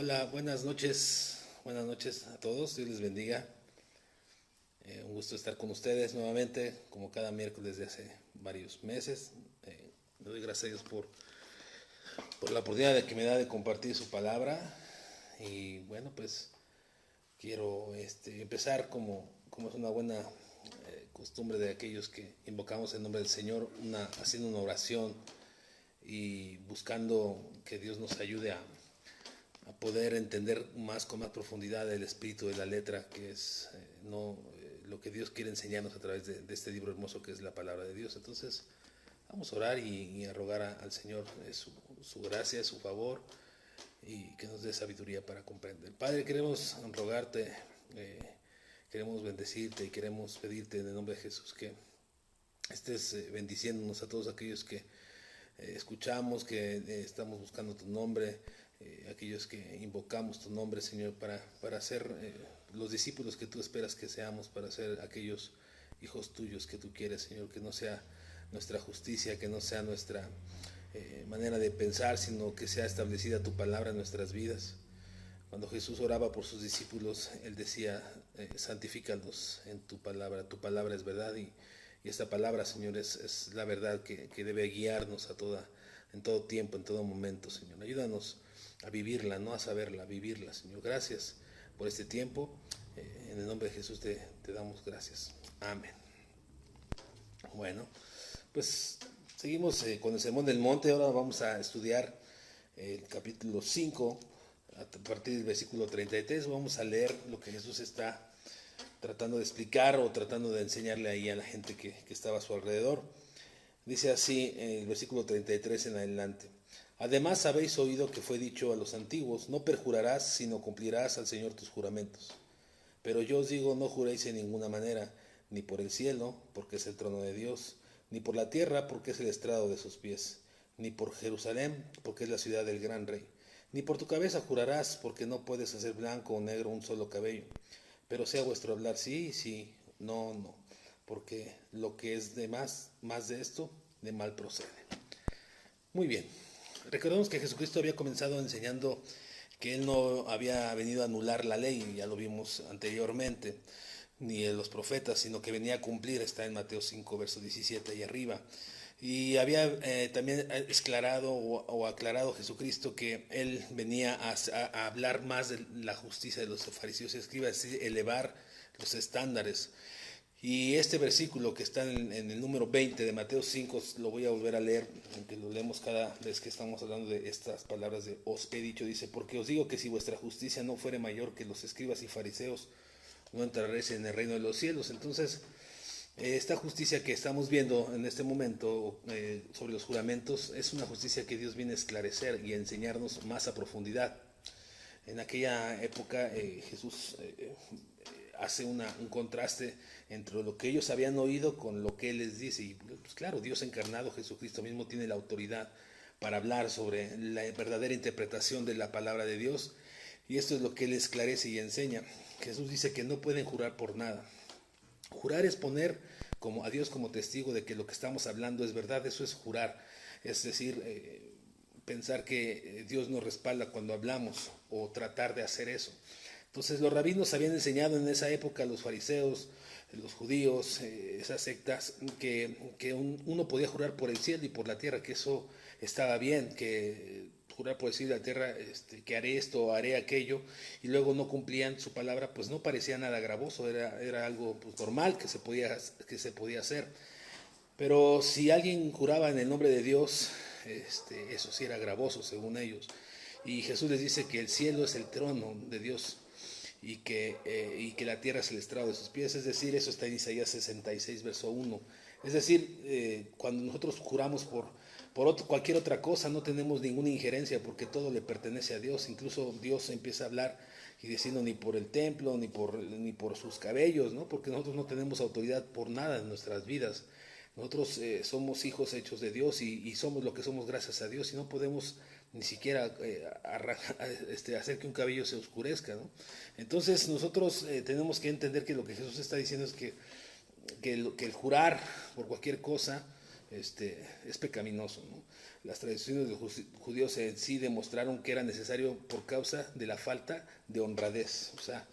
Hola, buenas noches a todos, Dios les bendiga. Un gusto estar con ustedes nuevamente, como cada miércoles de hace varios meses. Le doy gracias a Dios por la oportunidad de que me da de compartir su palabra. Y bueno, pues quiero empezar como es una buena costumbre de aquellos que invocamos el nombre del Señor, haciendo una oración y buscando que Dios nos ayude a poder entender con más profundidad el espíritu de la letra, que es no lo que Dios quiere enseñarnos a través de este libro hermoso que es la palabra de Dios. Entonces vamos a orar y a rogar al Señor su gracia, su favor, y que nos dé sabiduría para comprender. Padre, queremos rogarte, queremos bendecirte y queremos pedirte en el nombre de Jesús que estés bendiciéndonos a todos aquellos que escuchamos, que estamos buscando tu nombre, aquellos que invocamos tu nombre, Señor, para ser los discípulos que tú esperas que seamos, para ser aquellos hijos tuyos que tú quieres, Señor, que no sea nuestra justicia, que no sea nuestra manera de pensar, sino que sea establecida tu palabra en nuestras vidas. Cuando Jesús oraba por sus discípulos, Él decía, santifícalos en tu palabra es verdad, y esta palabra, Señor, es la verdad que debe guiarnos en todo tiempo, en todo momento, Señor. Ayúdanos a vivirla, no a saberla, a vivirla, Señor. Gracias por este tiempo. En el nombre de Jesús te damos gracias. Amén. Bueno, pues seguimos con el Sermón del Monte. Ahora vamos a estudiar el capítulo 5, a partir del versículo 33. Vamos a leer lo que Jesús está tratando de explicar o tratando de enseñarle ahí a la gente que estaba a su alrededor. Dice así el versículo 33 en adelante. Además habéis oído que fue dicho a los antiguos, no perjurarás, sino cumplirás al Señor tus juramentos. Pero yo os digo, no juréis en ninguna manera, ni por el cielo, porque es el trono de Dios, ni por la tierra, porque es el estrado de sus pies, ni por Jerusalén, porque es la ciudad del gran rey. Ni por tu cabeza jurarás, porque no puedes hacer blanco o negro un solo cabello. Pero sea vuestro hablar sí, sí, no, no, porque lo que es de más de esto, de mal procede. Muy bien, recordemos que Jesucristo había comenzado enseñando que Él no había venido a anular la ley, ya lo vimos anteriormente, ni de los profetas, sino que venía a cumplir, está en Mateo 5, verso 17 y arriba. Y había también aclarado Jesucristo que Él venía a hablar más de la justicia de los fariseos y escribas, es decir, elevar los estándares. Y este versículo que está en el número 20 de Mateo 5, lo voy a volver a leer, aunque lo leemos cada vez que estamos hablando de estas palabras de os he dicho, dice, porque os digo que si vuestra justicia no fuere mayor que los escribas y fariseos, no entraréis en el reino de los cielos. Entonces, esta justicia que estamos viendo en este momento sobre los juramentos es una justicia que Dios viene a esclarecer y a enseñarnos más a profundidad. En aquella época Jesús hace un contraste entre lo que ellos habían oído con lo que Él les dice. Y pues claro, Dios encarnado, Jesucristo mismo, tiene la autoridad para hablar sobre la verdadera interpretación de la palabra de Dios. Y esto es lo que Él esclarece y enseña. Jesús dice que no pueden jurar por nada. Jurar es poner a Dios como testigo de que lo que estamos hablando es verdad. Eso es jurar. Es decir, pensar que Dios nos respalda cuando hablamos o tratar de hacer eso. Entonces los rabinos habían enseñado en esa época a los fariseos, los judíos, esas sectas, que uno podía jurar por el cielo y por la tierra, que eso estaba bien, que jurar por el cielo y la tierra, que haré esto o haré aquello, y luego no cumplían su palabra, pues no parecía nada gravoso, era algo pues, normal que se podía hacer. Pero si alguien juraba en el nombre de Dios, eso sí era gravoso según ellos. Y Jesús les dice que el cielo es el trono de Dios y que la tierra es el estrado de sus pies. Es decir, eso está en Isaías 66, verso 1. Es decir, cuando nosotros juramos por cualquier otra cosa, no tenemos ninguna injerencia porque todo le pertenece a Dios. Incluso Dios empieza a hablar y diciendo ni por el templo, ni por sus cabellos, ¿no? Porque nosotros no tenemos autoridad por nada en nuestras vidas. Nosotros somos hijos hechos de Dios y somos lo que somos gracias a Dios y no podemos ni siquiera hacer que un cabello se oscurezca, ¿no? Entonces nosotros tenemos que entender que lo que Jesús está diciendo es que el jurar por cualquier cosa es pecaminoso, ¿no? las tradiciones de los judíos en sí demostraron que era necesario por causa de la falta de honradez. O sea,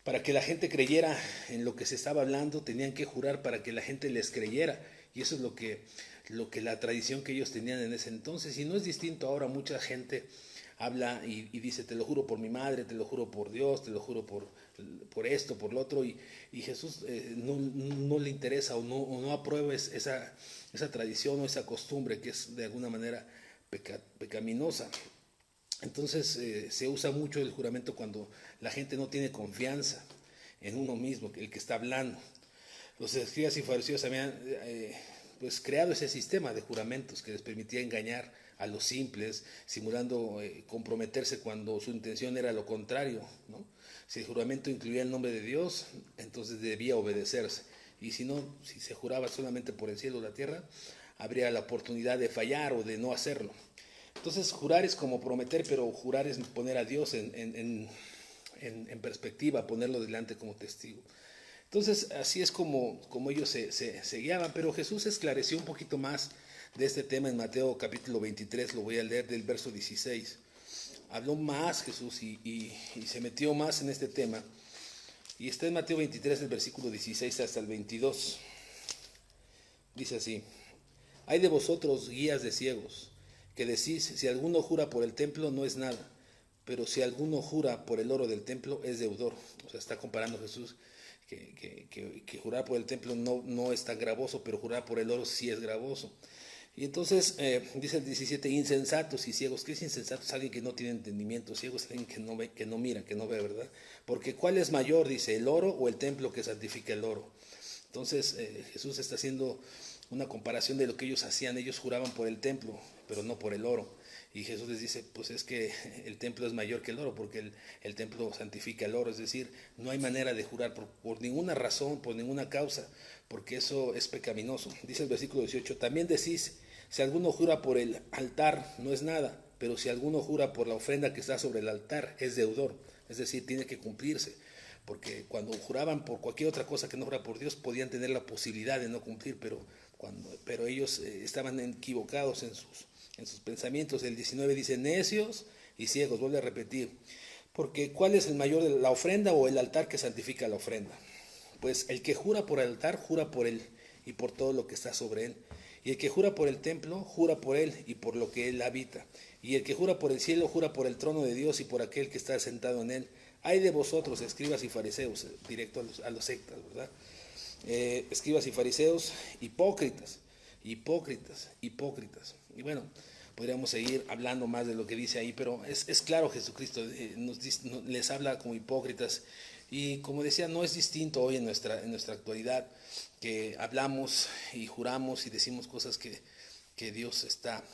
para que la gente creyera en lo que se estaba hablando, tenían que jurar para que la gente les creyera. Y eso es lo que la tradición que ellos tenían en ese entonces. Y no es distinto ahora. Mucha gente habla y dice, te lo juro por mi madre, te lo juro por Dios, te lo juro por esto, por lo otro. Y Jesús no le interesa o no aprueba esa tradición o esa costumbre que es de alguna manera pecaminosa. Entonces se usa mucho el juramento cuando la gente no tiene confianza en uno mismo, el que está hablando. Los escribas y fariseos habían pues creado ese sistema de juramentos que les permitía engañar a los simples, simulando comprometerse cuando su intención era lo contrario, ¿no? Si el juramento incluía el nombre de Dios, entonces debía obedecerse. Y si no, si se juraba solamente por el cielo o la tierra, habría la oportunidad de fallar o de no hacerlo. Entonces jurar es como prometer, pero jurar es poner a Dios en perspectiva, ponerlo delante como testigo. Entonces así es como ellos se guiaban, pero Jesús esclareció un poquito más de este tema en Mateo capítulo 23, lo voy a leer del verso 16. Habló más Jesús y se metió más en este tema. Y está en Mateo 23, del versículo 16 hasta el 22. Dice así: hay de vosotros, guías de ciegos, que decís, si alguno jura por el templo no es nada, pero si alguno jura por el oro del templo es deudor. O sea, está comparando Jesús que jurar por el templo no es tan gravoso, pero jurar por el oro sí es gravoso. Y entonces dice el 17, insensatos y ciegos. ¿Qué es insensato? Es alguien que no tiene entendimiento. Ciego es alguien que no ve, que no mira, que no ve, ¿verdad? Porque ¿cuál es mayor? Dice, el oro o el templo que santifica el oro. Entonces Jesús está haciendo una comparación de lo que ellos hacían. Ellos juraban por el templo, pero no por el oro. Y Jesús les dice, pues es que el templo es mayor que el oro, porque el templo santifica el oro. Es decir, no hay manera de jurar por ninguna razón, por ninguna causa, porque eso es pecaminoso. Dice el versículo 18, también decís, si alguno jura por el altar, no es nada, pero si alguno jura por la ofrenda que está sobre el altar, es deudor. Es decir, tiene que cumplirse. Porque cuando juraban por cualquier otra cosa que no fuera por Dios, podían tener la posibilidad de no cumplir, pero ellos estaban equivocados en sus pensamientos. El 19 dice, necios y ciegos, vuelve a repetir, porque ¿cuál es el mayor, la ofrenda o el altar que santifica la ofrenda? Pues el que jura por el altar, jura por él y por todo lo que está sobre él. Y el que jura por el templo, jura por él y por lo que él habita. Y el que jura por el cielo, jura por el trono de Dios y por aquel que está sentado en él. Hay de vosotros, escribas y fariseos, directo a los sectas, ¿verdad? Escribas y fariseos, hipócritas. Y bueno, podríamos seguir hablando más de lo que dice ahí, pero es claro, Jesucristo les habla como hipócritas. Y como decía, no es distinto hoy en nuestra actualidad, que hablamos y juramos y decimos cosas que Dios está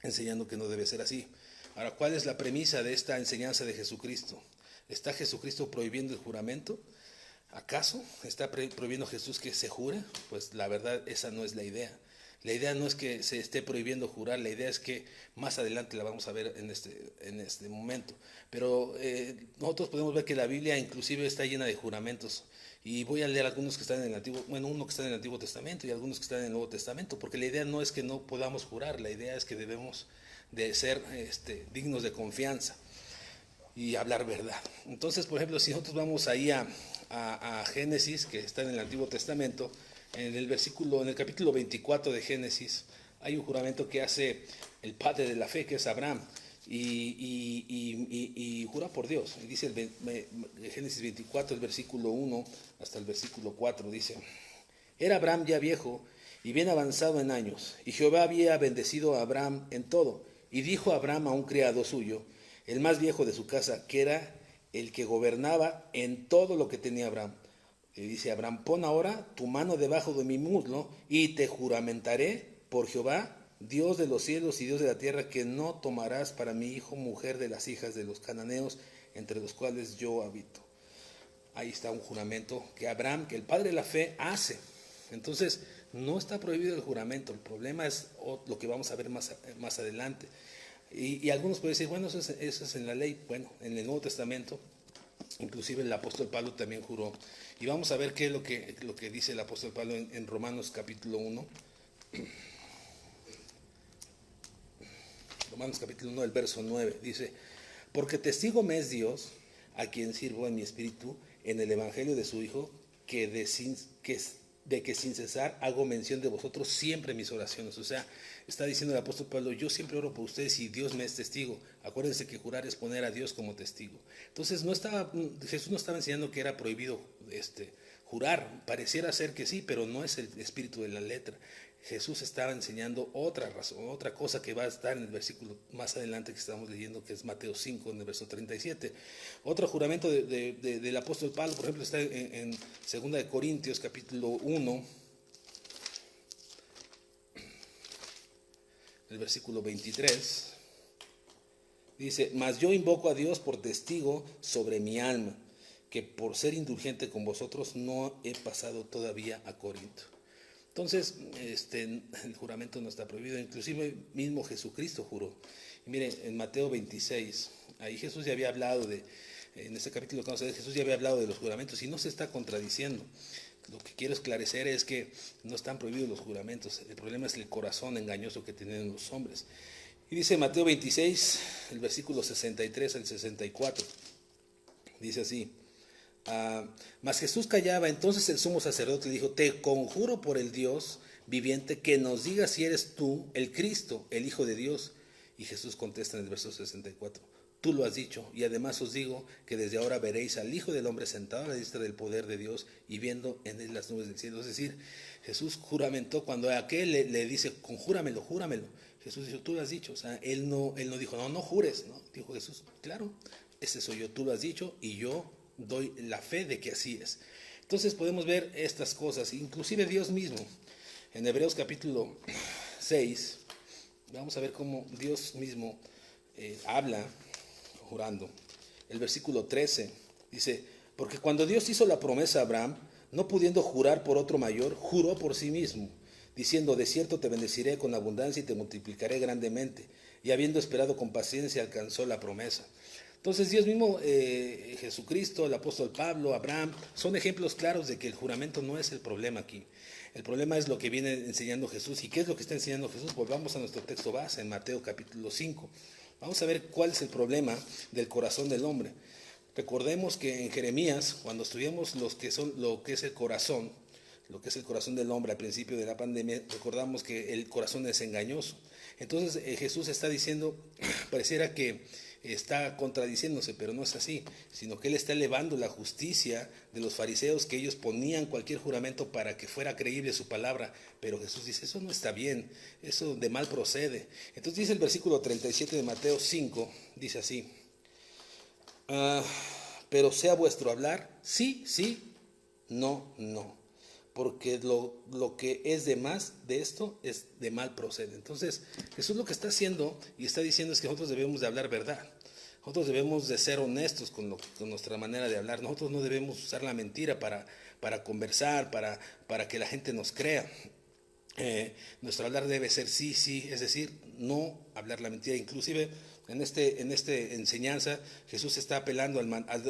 enseñando que no debe ser así. Ahora, ¿cuál es la premisa de esta enseñanza de Jesucristo? ¿Está Jesucristo prohibiendo el juramento? ¿Acaso está prohibiendo Jesús que se jure? Pues la verdad, esa no es la idea. La idea no es que se esté prohibiendo jurar, la idea es que más adelante la vamos a ver en este momento. Pero nosotros podemos ver que la Biblia inclusive está llena de juramentos. Y voy a leer algunos que están en el Antiguo, bueno, uno que está en el Antiguo Testamento y algunos que están en el Nuevo Testamento, porque la idea no es que no podamos jurar, la idea es que debemos de ser dignos de confianza y hablar verdad. Entonces, por ejemplo, si nosotros vamos ahí a Génesis, que está en el Antiguo Testamento, en el capítulo 24 de Génesis, hay un juramento que hace el padre de la fe, que es Abraham, y jura por Dios. Y dice Génesis 24, el versículo 1 hasta el versículo 4, dice, era Abraham ya viejo y bien avanzado en años, y Jehová había bendecido a Abraham en todo, y dijo Abraham a un criado suyo, el más viejo de su casa, que era el que gobernaba en todo lo que tenía Abraham. Le dice Abraham, pon ahora tu mano debajo de mi muslo y te juramentaré por Jehová, Dios de los cielos y Dios de la tierra, que no tomarás para mi hijo mujer de las hijas de los cananeos, entre los cuales yo habito. Ahí está un juramento que Abraham, que el padre de la fe, hace. Entonces, no está prohibido el juramento, el problema es lo que vamos a ver más adelante. Y algunos pueden decir, bueno, eso es en la ley. Bueno, en el Nuevo Testamento, inclusive el apóstol Pablo también juró. Y vamos a ver qué es lo que dice el apóstol Pablo en Romanos capítulo 1. Romanos capítulo 1, el verso 9, dice: porque testigo me es Dios, a quien sirvo en mi espíritu, en el evangelio de su Hijo, de que sin cesar hago mención de vosotros siempre en mis oraciones. O sea, está diciendo el apóstol Pablo: yo siempre oro por ustedes y Dios me es testigo. Acuérdense que jurar es poner a Dios como testigo. Entonces Jesús no estaba enseñando que era prohibido jurar. Pareciera ser que sí, pero no es el espíritu de la letra. Jesús estaba enseñando otra razón, otra cosa que va a estar en el versículo más adelante que estamos leyendo, que es Mateo 5, en el verso 37. Otro juramento del apóstol Pablo, por ejemplo, está en 2 de Corintios, capítulo 1, el versículo 23. Dice: mas yo invoco a Dios por testigo sobre mi alma, que por ser indulgente con vosotros no he pasado todavía a Corinto. Entonces, el juramento no está prohibido. Inclusive mismo Jesucristo juró. Y mire, en Mateo 26, ahí Jesús ya había hablado en este capítulo que vamos a ver, Jesús ya había hablado de los juramentos y no se está contradiciendo. Lo que quiero esclarecer es que no están prohibidos los juramentos. El problema es el corazón engañoso que tienen los hombres. Y dice Mateo 26, el versículo 63 al 64. Dice así: mas Jesús callaba. Entonces el sumo sacerdote le dijo: te conjuro por el Dios viviente que nos digas si eres tú el Cristo, el Hijo de Dios. Y Jesús contesta en el verso 64: tú lo has dicho, y además os digo que desde ahora veréis al Hijo del Hombre sentado a la diestra del poder de Dios y viendo en él las nubes del cielo. Es decir, Jesús juramentó. Cuando a aquel le dice: conjúramelo, júramelo, Jesús dijo: tú lo has dicho. O sea, él no dijo: no jures, no. Dijo Jesús: claro, ese soy yo, tú lo has dicho y yo doy la fe de que así es. Entonces podemos ver estas cosas, inclusive Dios mismo. En Hebreos capítulo 6, vamos a ver cómo Dios mismo habla jurando. El versículo 13 dice: porque cuando Dios hizo la promesa a Abraham, no pudiendo jurar por otro mayor, juró por sí mismo, diciendo: de cierto te bendeciré con abundancia y te multiplicaré grandemente. Y habiendo esperado con paciencia, alcanzó la promesa. Entonces Dios mismo, Jesucristo, el apóstol Pablo, Abraham, son ejemplos claros de que el juramento no es el problema aquí. El problema es lo que viene enseñando Jesús. ¿Y qué es lo que está enseñando Jesús? Pues vamos a nuestro texto base, en Mateo capítulo 5. Vamos a ver cuál es el problema del corazón del hombre. Recordemos que en Jeremías, cuando estudiamos lo que es el corazón del hombre al principio de la pandemia, recordamos que el corazón es engañoso. Entonces Jesús está diciendo, pareciera que está contradiciéndose, pero no es así, sino que él está elevando la justicia de los fariseos, que ellos ponían cualquier juramento para que fuera creíble su palabra, pero Jesús dice: eso no está bien, eso de mal procede. Entonces dice el versículo 37 de Mateo 5, dice así: pero sea vuestro hablar sí, sí, no, no, porque lo que es de más de esto es de mal procede. Entonces Jesús lo que está haciendo y está diciendo es que nosotros debemos de hablar verdad. Nosotros debemos de ser honestos con nuestra manera de hablar. Nosotros no debemos usar la mentira para conversar, para que la gente nos crea. Nuestro hablar debe ser sí, sí, es decir, no hablar la mentira. Inclusive en esta enseñanza Jesús está apelando a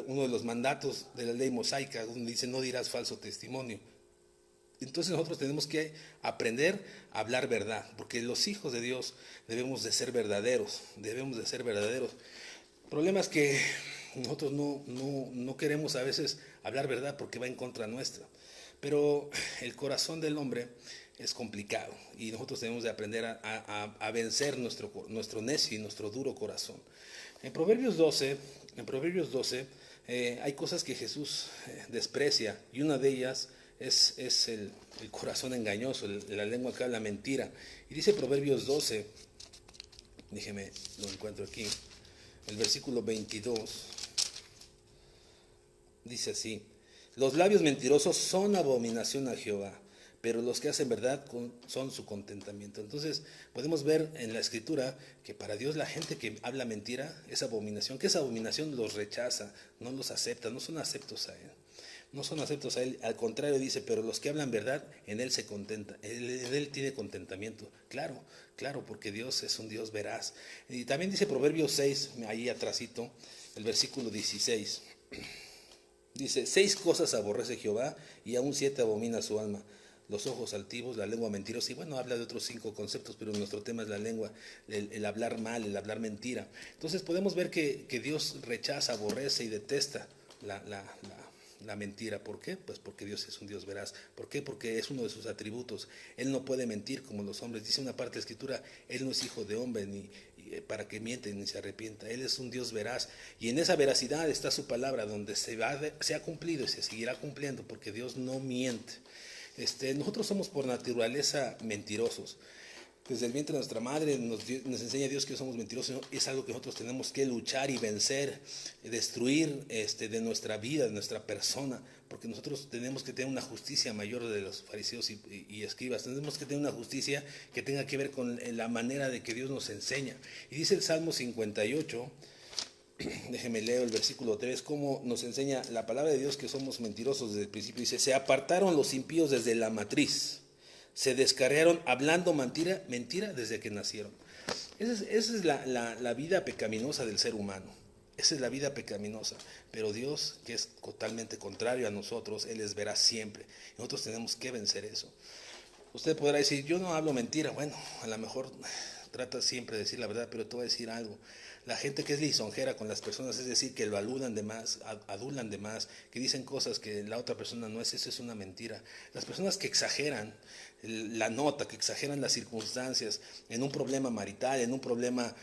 uno de los mandatos de la ley mosaica, donde dice: no dirás falso testimonio. Entonces nosotros tenemos que aprender a hablar verdad, porque los hijos de Dios debemos de ser verdaderos, El problema es que nosotros no queremos a veces hablar verdad porque va en contra nuestra, pero el corazón del hombre es complicado y nosotros tenemos de aprender a vencer nuestro necio y nuestro duro corazón. En Proverbios 12 hay cosas que Jesús desprecia, y una de ellas es el corazón engañoso, la lengua que habla mentira. Y dice Proverbios 12, déjeme, lo encuentro aquí, el versículo 22, dice así: los labios mentirosos son abominación a Jehová, pero los que hacen verdad son su contentamiento. Entonces podemos ver en la escritura que para Dios la gente que habla mentira es abominación, que esa abominación los rechaza, no los acepta, no son aceptos a Él. No son aceptos a Él, al contrario dice: pero los que hablan verdad, en Él se contenta, en Él tiene contentamiento. Claro, porque Dios es un Dios veraz. Y también dice Proverbios 6, ahí atrásito, el versículo 16. Dice: 6 cosas aborrece Jehová, y aún 7 abomina su alma: los ojos altivos, la lengua mentirosa. Y bueno, habla de otros 5 conceptos, pero nuestro tema es la lengua, el hablar mal, el hablar mentira. Entonces podemos ver que Dios rechaza, aborrece y detesta la mentira. ¿Por qué? Pues porque Dios es un Dios veraz. ¿Por qué? Porque es uno de sus atributos. Él no puede mentir como los hombres. Dice una parte de la Escritura, Él no es hijo de hombre ni para que miente ni se arrepienta. Él es un Dios veraz. Y en esa veracidad está su palabra, donde se ha cumplido y se seguirá cumpliendo, porque Dios no miente. Nosotros somos por naturaleza mentirosos. Desde el vientre de nuestra madre nos enseña Dios que somos mentirosos. Es algo que nosotros tenemos que luchar y vencer, destruir de nuestra vida, de nuestra persona, porque nosotros tenemos que tener una justicia mayor de los fariseos y escribas. Tenemos que tener una justicia que tenga que ver con la manera de que Dios nos enseña. Y dice el Salmo 58, déjeme leer el versículo 3, cómo nos enseña la palabra de Dios que somos mentirosos desde el principio. Dice, se apartaron los impíos desde la matriz, se descarriaron hablando mentira desde que nacieron. Esa es la vida pecaminosa del ser humano. Esa es la vida pecaminosa. Pero Dios, que es totalmente contrario a nosotros, Él es veraz siempre. Nosotros tenemos que vencer eso. Usted podrá decir, yo no hablo mentira. Bueno, a lo mejor trata siempre de decir la verdad, pero te voy a decir algo. La gente que es lisonjera con las personas, es decir, que lo adulan de más, que dicen cosas que la otra persona no es, eso es una mentira. Las personas que exageran la nota, que exageran las circunstancias en un problema marital, en un problema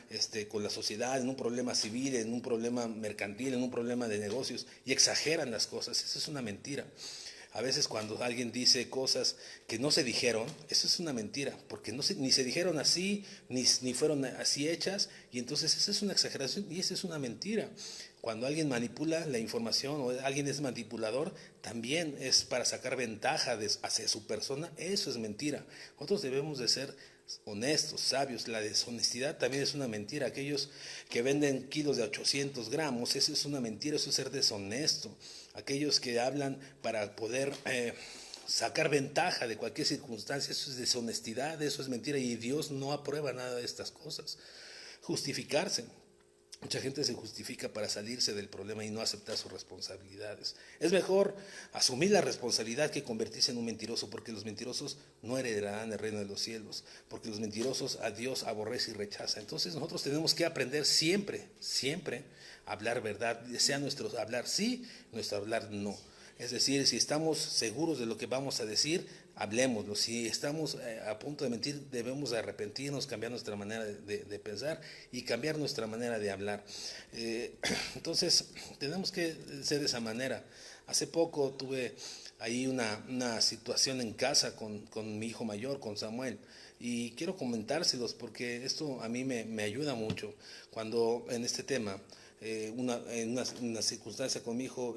con la sociedad, en un problema civil, en un problema mercantil, en un problema de negocios, y exageran las cosas, eso es una mentira. A veces cuando alguien dice cosas que no se dijeron, eso es una mentira, porque ni se dijeron así, ni fueron así hechas, y entonces esa es una exageración y esa es una mentira. Cuando alguien manipula la información o alguien es manipulador, también es para sacar ventaja hacia su persona, eso es mentira. Nosotros debemos de ser honestos, sabios. La deshonestidad también es una mentira. Aquellos que venden kilos de 800 gramos, eso es una mentira, eso es ser deshonesto. Aquellos que hablan para poder sacar ventaja de cualquier circunstancia, eso es deshonestidad, eso es mentira, y Dios no aprueba nada de estas cosas. Justificarse. Mucha gente se justifica para salirse del problema y no aceptar sus responsabilidades. Es mejor asumir la responsabilidad que convertirse en un mentiroso, porque los mentirosos no heredarán el reino de los cielos, porque los mentirosos a Dios aborrece y rechaza. Entonces nosotros tenemos que aprender siempre, siempre a hablar verdad, sea nuestro hablar sí, nuestro hablar no. Es decir, si estamos seguros de lo que vamos a decir, hablemoslo. Si estamos a punto de mentir, debemos arrepentirnos, cambiar nuestra manera de pensar y cambiar nuestra manera de hablar. Entonces, tenemos que ser de esa manera. Hace poco tuve ahí una situación en casa con mi hijo mayor, con Samuel, y quiero comentárselos porque esto a mí me ayuda mucho cuando en este tema. En una circunstancia con mi hijo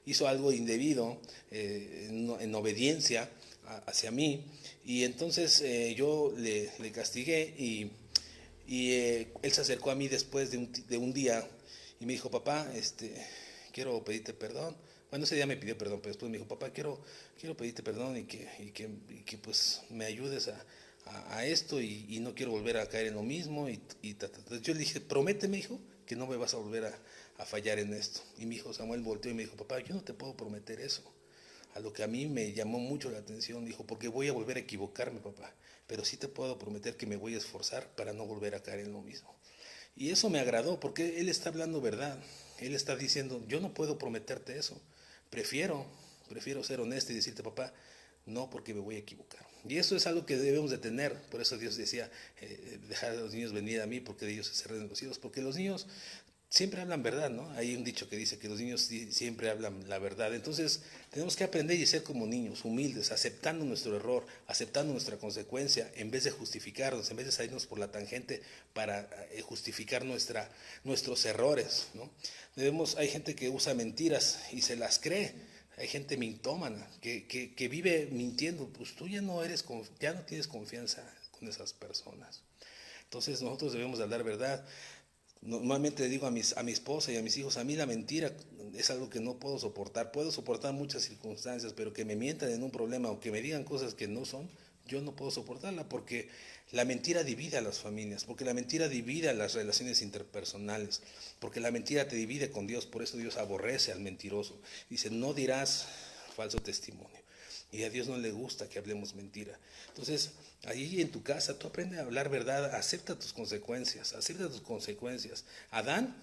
hizo algo indebido en obediencia hacia mí, y entonces yo le castigué y él se acercó a mí después de un día y me dijo, papá, quiero pedirte perdón. Bueno, ese día me pidió perdón, pero después me dijo, papá, quiero pedirte perdón y que pues me ayudes a esto y no quiero volver a caer en lo mismo. Yo le dije, prométeme, hijo, que no me vas a volver a fallar en esto. Y mi hijo Samuel volteó y me dijo, papá, yo no te puedo prometer eso. A lo que a mí me llamó mucho la atención, dijo, porque voy a volver a equivocarme, papá, pero sí te puedo prometer que me voy a esforzar para no volver a caer en lo mismo. Y eso me agradó, porque él está hablando verdad. Él está diciendo, yo no puedo prometerte eso. Prefiero ser honesto y decirte, papá, no, porque me voy a equivocar. Y eso es algo que debemos de tener. Por eso Dios decía, dejar a los niños venir a mí, porque de ellos se cerren los cielos. Porque los niños siempre hablan verdad, ¿no? Hay un dicho que dice que los niños siempre hablan la verdad. Entonces tenemos que aprender y ser como niños, humildes, aceptando nuestro error, aceptando nuestra consecuencia, en vez de justificarnos, en vez de salirnos por la tangente para justificar nuestros errores, ¿no? Hay gente que usa mentiras y se las cree. Hay gente mintómana que vive mintiendo. Pues tú ya no tienes confianza con esas personas. Entonces nosotros debemos de hablar verdad. Normalmente le digo a mi esposa y a mis hijos, a mí la mentira es algo que no puedo soportar. Puedo soportar muchas circunstancias, pero que me mientan en un problema o que me digan cosas que no son, yo no puedo soportarla, porque la mentira divide a las familias, porque la mentira divide a las relaciones interpersonales, porque la mentira te divide con Dios. Por eso Dios aborrece al mentiroso. Dice, no dirás falso testimonio. Y a Dios no le gusta que hablemos mentira. Entonces, allí en tu casa, tú aprendes a hablar verdad, acepta tus consecuencias, acepta tus consecuencias. Adán,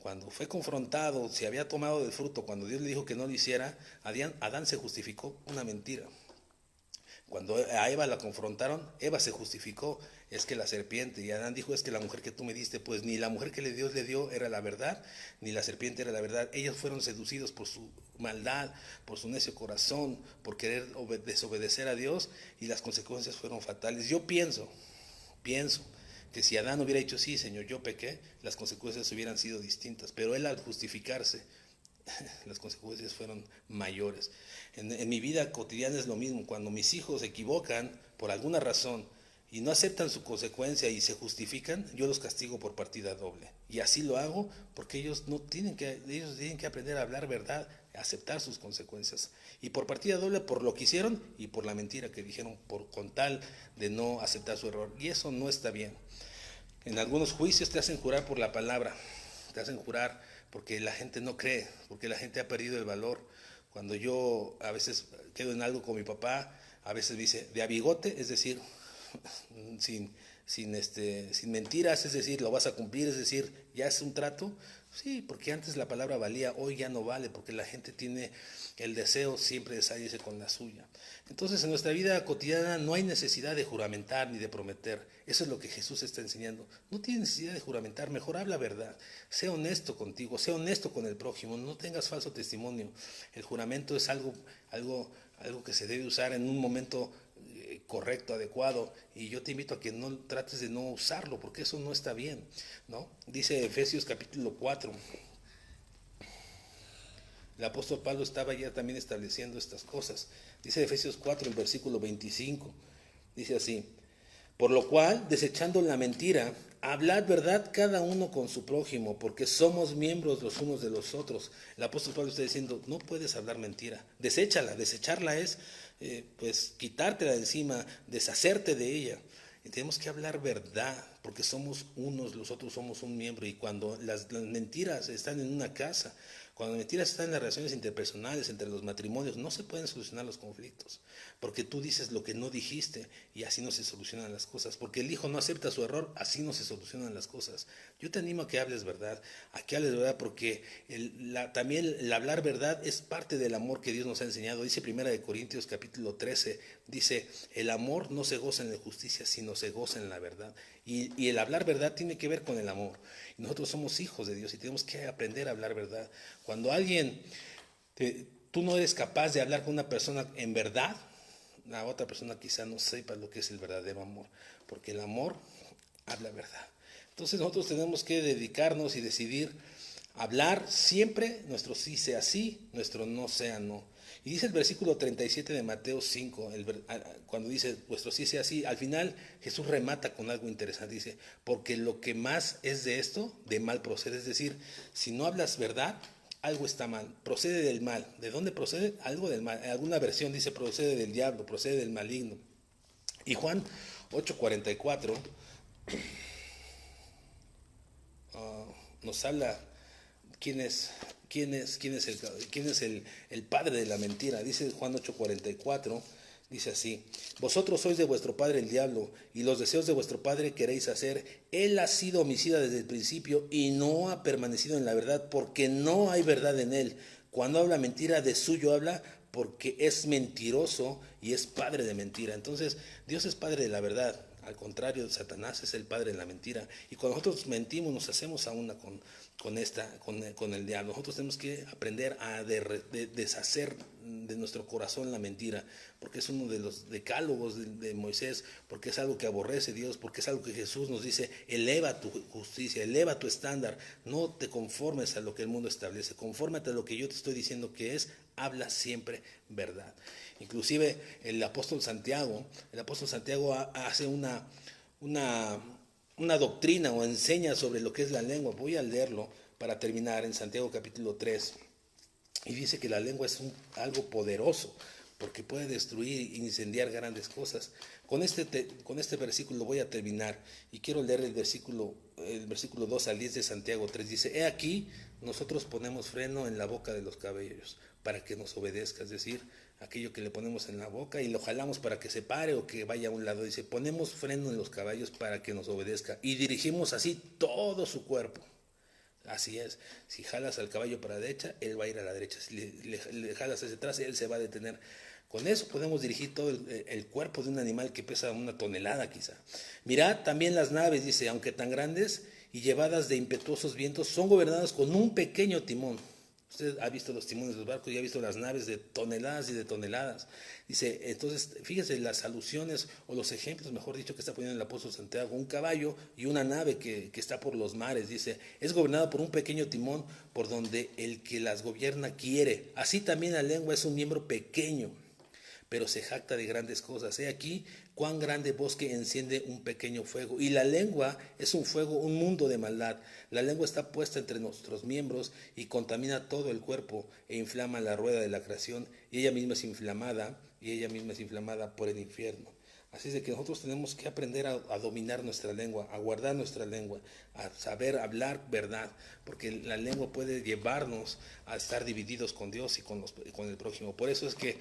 cuando fue confrontado, si había tomado del fruto, cuando Dios le dijo que no lo hiciera, Adán se justificó una mentira. Cuando a Eva la confrontaron, Eva se justificó, es que la serpiente, y Adán dijo, es que la mujer que tú me diste, pues ni la mujer que Dios le dio era la verdad, ni la serpiente era la verdad. Ellos fueron seducidos por su maldad, por su necio corazón, por querer desobedecer a Dios, y las consecuencias fueron fatales. Yo pienso que si Adán hubiera dicho, sí, Señor, yo pequé, las consecuencias hubieran sido distintas, pero él al justificarse, las consecuencias fueron mayores. En mi vida cotidiana es lo mismo. Cuando mis hijos se equivocan por alguna razón y no aceptan su consecuencia y se justifican, yo los castigo por partida doble. Y así lo hago porque ellos tienen que aprender a hablar verdad, a aceptar sus consecuencias. Y por partida doble por lo que hicieron y por la mentira que dijeron con tal de no aceptar su error. Y eso no está bien. En algunos juicios te hacen jurar por la palabra, te hacen jurar porque la gente no cree, porque la gente ha perdido el valor. Cuando yo a veces quedo en algo con mi papá, a veces me dice, de a bigote, es decir, sin mentiras, es decir, lo vas a cumplir, es decir, ya es un trato. Sí, porque antes la palabra valía, hoy ya no vale, porque la gente tiene el deseo siempre de salirse con la suya. Entonces en nuestra vida cotidiana no hay necesidad de juramentar ni de prometer. Eso es lo que Jesús está enseñando. No tienes necesidad de juramentar, mejor habla verdad. Sé honesto contigo, sé honesto con el prójimo, no tengas falso testimonio. El juramento es algo que se debe usar en un momento correcto, adecuado, y yo te invito a que no trates de no usarlo, porque eso no está bien, ¿no? Dice Efesios capítulo 4. El apóstol Pablo estaba ya también estableciendo estas cosas. Dice Efesios 4, el versículo 25. Dice así: por lo cual, desechando la mentira, hablad verdad cada uno con su prójimo, porque somos miembros los unos de los otros. El apóstol Pablo está diciendo, no puedes hablar mentira, deséchala. Desecharla es, pues, quitártela de encima, deshacerte de ella. Y tenemos que hablar verdad, porque somos unos, los otros somos un miembro. Y cuando las mentiras están en una casa, cuando las mentiras están en las relaciones interpersonales, entre los matrimonios, no se pueden solucionar los conflictos, porque tú dices lo que no dijiste y así no se solucionan las cosas, porque el hijo no acepta su error, así no se solucionan las cosas. Yo te animo a que hables verdad, porque también el hablar verdad es parte del amor que Dios nos ha enseñado. Dice 1 Corintios capítulo 13, dice, el amor no se goza en la justicia, sino se goza en la verdad. Y el hablar verdad tiene que ver con el amor. Y nosotros somos hijos de Dios y tenemos que aprender a hablar verdad. Cuando tú no eres capaz de hablar con una persona en verdad, la otra persona quizá no sepa lo que es el verdadero amor, porque el amor habla verdad. Entonces nosotros tenemos que dedicarnos y decidir hablar siempre, nuestro sí sea sí, nuestro no sea no. Y dice el versículo 37 de Mateo 5, cuando dice vuestro sí sea sí, al final Jesús remata con algo interesante, dice, porque lo que más es de esto, de mal procede. Es decir, si no hablas verdad, algo está mal, procede del mal. ¿De dónde procede? Algo del mal. En alguna versión dice procede del diablo, procede del maligno. Y Juan 8:44 nos habla quién es el padre de la mentira. Dice Juan 8:44, dice así: vosotros sois de vuestro padre el diablo, y los deseos de vuestro padre queréis hacer. Él ha sido homicida desde el principio y no ha permanecido en la verdad, porque no hay verdad en él. Cuando habla mentira, de suyo habla, porque es mentiroso y es padre de mentira. Entonces, Dios es padre de la verdad. Al contrario, Satanás es el padre de la mentira. Y cuando nosotros mentimos, nos hacemos a una con el diablo. Nosotros tenemos que aprender a deshacer de nuestro corazón la mentira, porque es uno de los decálogos de Moisés, porque es algo que aborrece Dios, porque es algo que Jesús nos dice: eleva tu justicia, eleva tu estándar, no te conformes a lo que el mundo establece, confórmate a lo que yo te estoy diciendo que es, habla siempre verdad. Inclusive el apóstol Santiago hace una doctrina o enseña sobre lo que es la lengua. Voy a leerlo para terminar en Santiago capítulo 3. Y dice que la lengua es algo poderoso porque puede destruir e incendiar grandes cosas. Con este versículo voy a terminar y quiero leer el versículo 2 al 10 de Santiago 3. Dice: he aquí, nosotros ponemos freno en la boca de los caballos para que nos obedezca, es decir, aquello que le ponemos en la boca y lo jalamos para que se pare o que vaya a un lado. Dice: ponemos freno en los caballos para que nos obedezca y dirigimos así todo su cuerpo. Así es, si jalas al caballo para la derecha, él va a ir a la derecha. Si le jalas hacia atrás, él se va a detener. Con eso podemos dirigir todo el cuerpo de un animal que pesa 1 tonelada quizá. Mirad también las naves, dice, aunque tan grandes y llevadas de impetuosos vientos, son gobernadas con un pequeño timón. Usted ha visto los timones de los barcos y ha visto las naves de toneladas y de toneladas. Dice, entonces, fíjense las alusiones o los ejemplos, mejor dicho, que está poniendo el apóstol Santiago. Un caballo y una nave que está por los mares. Dice, es gobernado por un pequeño timón por donde el que las gobierna quiere. Así también la lengua es un miembro pequeño, pero se jacta de grandes cosas. He aquí cuán grande bosque enciende un pequeño fuego. Y la lengua es un fuego, un mundo de maldad. La lengua está puesta entre nuestros miembros y contamina todo el cuerpo e inflama la rueda de la creación. Y ella misma es inflamada por el infierno. Así es de que nosotros tenemos que aprender a dominar nuestra lengua, a guardar nuestra lengua, a saber hablar verdad, porque la lengua puede llevarnos a estar divididos con Dios y con el prójimo. Por eso es que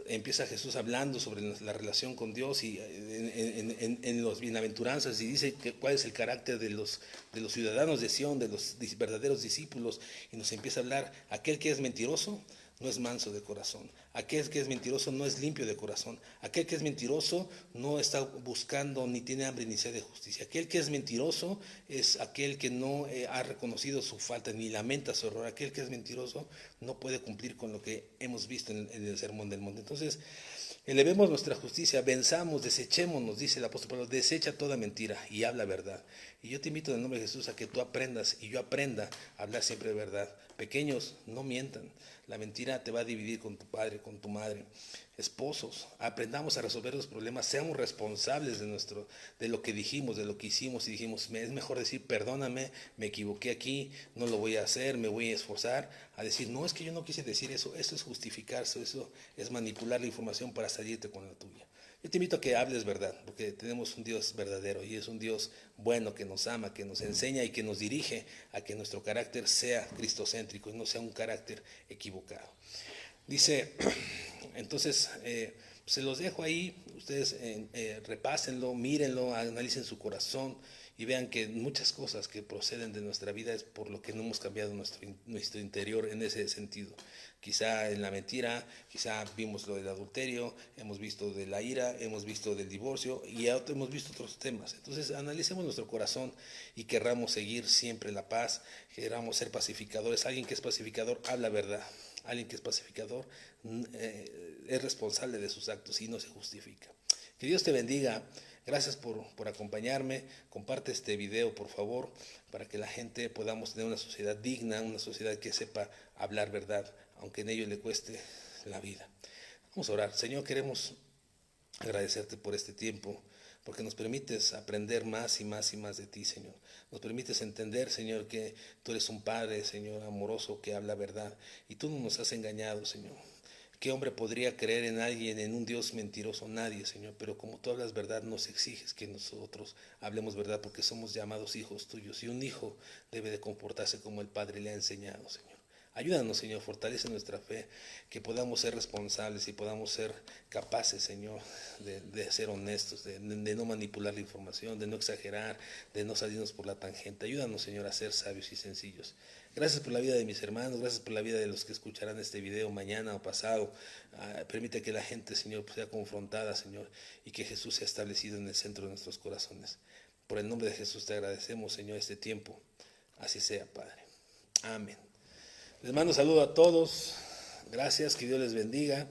empieza Jesús hablando sobre la relación con Dios y en los bienaventuranzas, y dice cuál es el carácter de los ciudadanos de Sión, de los verdaderos discípulos, y nos empieza a hablar: aquel que es mentiroso no es manso de corazón. Aquel que es mentiroso no es limpio de corazón. Aquel que es mentiroso no está buscando ni tiene hambre ni sed de justicia. Aquel que es mentiroso es aquel que no ha reconocido su falta ni lamenta su error. Aquel que es mentiroso no puede cumplir con lo que hemos visto en el Sermón del Monte. Entonces, elevemos nuestra justicia, venzamos, desechémonos, dice el apóstol Pablo, desecha toda mentira y habla verdad. Y yo te invito en el nombre de Jesús a que tú aprendas y yo aprenda a hablar siempre de verdad. Pequeños, no mientan. La mentira te va a dividir con tu padre, con tu madre. Esposos, aprendamos a resolver los problemas, seamos responsables de lo que dijimos, de lo que hicimos, y dijimos, es mejor decir perdóname, me equivoqué aquí, no lo voy a hacer, me voy a esforzar, a decir, no, es que yo no quise decir eso es justificarse, eso es manipular la información para salirte con la tuya. Yo te invito a que hables verdad, porque tenemos un Dios verdadero y es un Dios bueno que nos ama, que nos enseña y que nos dirige a que nuestro carácter sea cristocéntrico y no sea un carácter equivocado. Dice, entonces, se los dejo ahí, ustedes repásenlo, mírenlo, analicen su corazón y vean que muchas cosas que proceden de nuestra vida es por lo que no hemos cambiado nuestro interior en ese sentido. Quizá en la mentira, quizá vimos lo del adulterio, hemos visto de la ira, hemos visto del divorcio y hemos visto otros temas. Entonces analicemos nuestro corazón y querramos seguir siempre la paz, querramos ser pacificadores. Alguien que es pacificador habla verdad. Alguien que es pacificador es responsable de sus actos y no se justifica. Que Dios te bendiga. Gracias por acompañarme. Comparte este video, por favor, para que la gente podamos tener una sociedad digna, una sociedad que sepa hablar verdad, aunque en ello le cueste la vida. Vamos a orar. Señor, queremos agradecerte por este tiempo, porque nos permites aprender más y más y más de ti, Señor. Nos permites entender, Señor, que tú eres un Padre, Señor, amoroso, que habla verdad, y tú no nos has engañado, Señor. ¿Qué hombre podría creer en alguien, en un Dios mentiroso? Nadie, Señor. Pero como tú hablas verdad, nos exiges que nosotros hablemos verdad, porque somos llamados hijos tuyos, y un hijo debe de comportarse como el Padre le ha enseñado, Señor. Ayúdanos, Señor, fortalece nuestra fe, que podamos ser responsables y podamos ser capaces, Señor, de ser honestos, de no manipular la información, de no exagerar, de no salirnos por la tangente. Ayúdanos, Señor, a ser sabios y sencillos. Gracias por la vida de mis hermanos, gracias por la vida de los que escucharán este video mañana o pasado. Permite que la gente, Señor, sea confrontada, Señor, y que Jesús sea establecido en el centro de nuestros corazones. Por el nombre de Jesús te agradecemos, Señor, este tiempo. Así sea, Padre. Amén. Les mando un saludo a todos. Gracias, que Dios les bendiga.